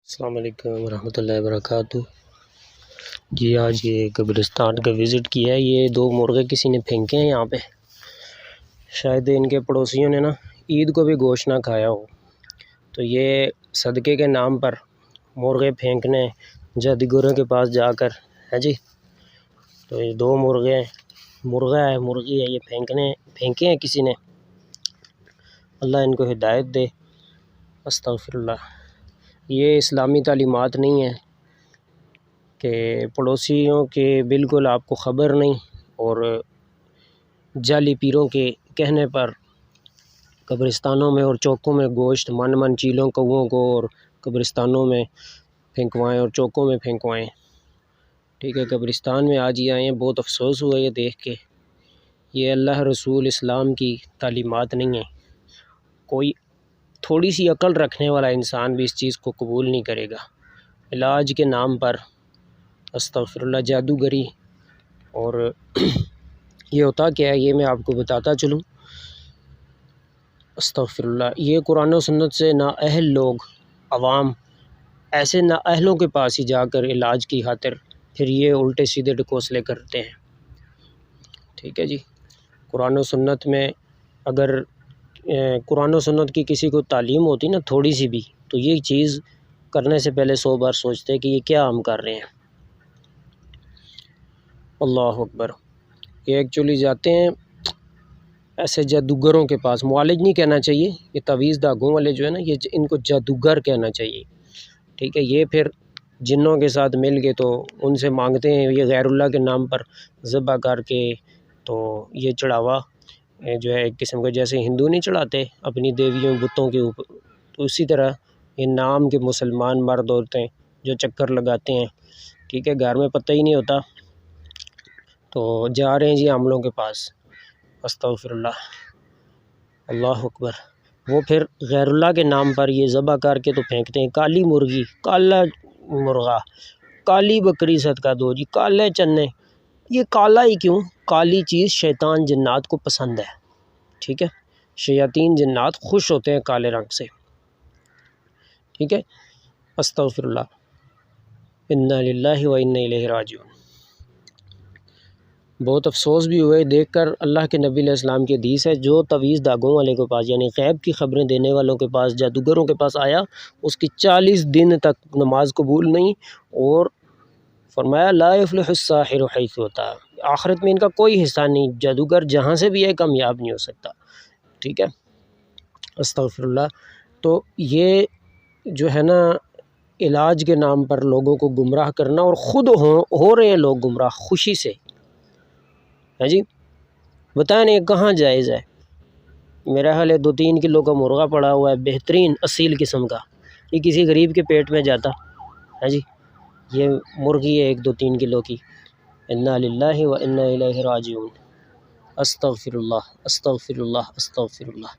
السلام علیکم ورحمۃ اللہ وبرکاتہ۔ جی آج یہ قبرستان کا وزٹ کیا ہے۔ یہ دو مرغے کسی نے پھینکے ہیں یہاں پہ، شاید ان کے پڑوسیوں نے نا عید کو بھی گوشت نہ کھایا ہو، تو یہ صدقے کے نام پر مرغے پھینکنے جادوگروں کے پاس جا کر ہے جی۔ تو یہ دو مرغے ہیں، مرغا ہے مرغی ہے، یہ پھینکے ہیں کسی نے۔ اللہ ان کو ہدایت دے۔ استغفر اللہ۔ یہ اسلامی تعلیمات نہیں ہیں کہ پڑوسیوں کے بالکل آپ کو خبر نہیں اور جعلی پیروں کے کہنے پر قبرستانوں میں اور چوکوں میں گوشت من چیلوں کووں کو اور قبرستانوں میں پھینکوائیں اور چوکوں میں پھینکوائیں۔ ٹھیک ہے، قبرستان میں آج یہ آئے ہیں، بہت افسوس ہوا یہ دیکھ کے۔ یہ اللہ رسول اسلام کی تعلیمات نہیں ہیں۔ کوئی تھوڑی سی عقل رکھنے والا انسان بھی اس چیز کو قبول نہیں کرے گا۔ علاج کے نام پر استغفر اللہ جادوگری، اور یہ ہوتا کیا ہے یہ میں آپ کو بتاتا چلوں۔ استغفر اللہ۔ یہ قرآن و سنت سے نااہل لوگ، عوام، ایسے نااہلوں کے پاس ہی جا کر علاج کی خاطر پھر یہ الٹے سیدھے ڈکوسلے کرتے ہیں۔ ٹھیک ہے جی، قرآن و سنت میں اگر قرآن و سنت کی کسی کو تعلیم ہوتی نا تھوڑی سی بھی، تو یہ چیز کرنے سے پہلے 100 بار سوچتے کہ یہ کیا ہم کر رہے ہیں۔ اللہ اکبر۔ یہ ایکچولی جاتے ہیں ایسے جادوگروں کے پاس، معالج نہیں کہنا چاہیے، یہ تعویذ دھاگوں والے جو ہے نا، یہ ان کو جادوگر کہنا چاہیے۔ ٹھیک ہے، یہ پھر جنوں کے ساتھ مل کے تو ان سے مانگتے ہیں، یہ غیر اللہ کے نام پر ذبح کر کے، تو یہ چڑھاوا جو ہے ایک قسم کا، جیسے ہندو نہیں چڑھاتے اپنی دیویوں بتوں کے اوپر، تو اسی طرح یہ نام کے مسلمان مرد عورتیں جو چکر لگاتے ہیں، ٹھیک ہے، گھر میں پتہ ہی نہیں ہوتا، تو جا رہے ہیں جی عاملوں کے پاس۔ استغفر اللہ، اللہ اکبر۔ وہ پھر غیر اللہ کے نام پر یہ ذبح کر کے تو پھینکتے ہیں۔ کالی مرغی، کالا مرغا، کالی بکری صدقہ دو جی، کالے چنے۔ یہ کالا ہی کیوں؟ کالی چیز شیطان جنات کو پسند ہے۔ ٹھیک ہے، شیاطین جنات خوش ہوتے ہیں کالے رنگ سے۔ ٹھیک ہے، استغفر اللہ، انا للہ و انا الیہ راجعون۔ بہت افسوس بھی ہوئے دیکھ کر۔ اللہ کے نبی علیہ السلام کی حدیث ہے، جو تعویذ دھاگوں والے کے پاس یعنی غیب کی خبریں دینے والوں کے پاس، جادوگروں کے پاس آیا، اس کی 40 دن تک نماز قبول نہیں، اور فرمایا لا یفلح الساحر حیث ہوتا، آخرت میں ان کا کوئی حصہ نہیں، جادوگر جہاں سے بھی ہے کامیاب نہیں ہو سکتا۔ ٹھیک ہے، استغفر اللہ۔ تو یہ جو ہے نا علاج کے نام پر لوگوں کو گمراہ کرنا، اور خود ہو رہے ہیں لوگ گمراہ خوشی سے، ہے جی۔ بتائیں نہیں کہاں جائز ہے؟ میرا خیال ہے 2-3 کلو کا مرغا پڑا ہوا ہے، بہترین اصیل قسم کا، یہ کسی غریب کے پیٹ میں جاتا ہے جی۔ یہ مرغی ہے 1-2-3 کلو کی۔ انا للہ و انا الیہ راجعون۔ استغفر اللہ، استغفر اللہ، استغفر اللہ۔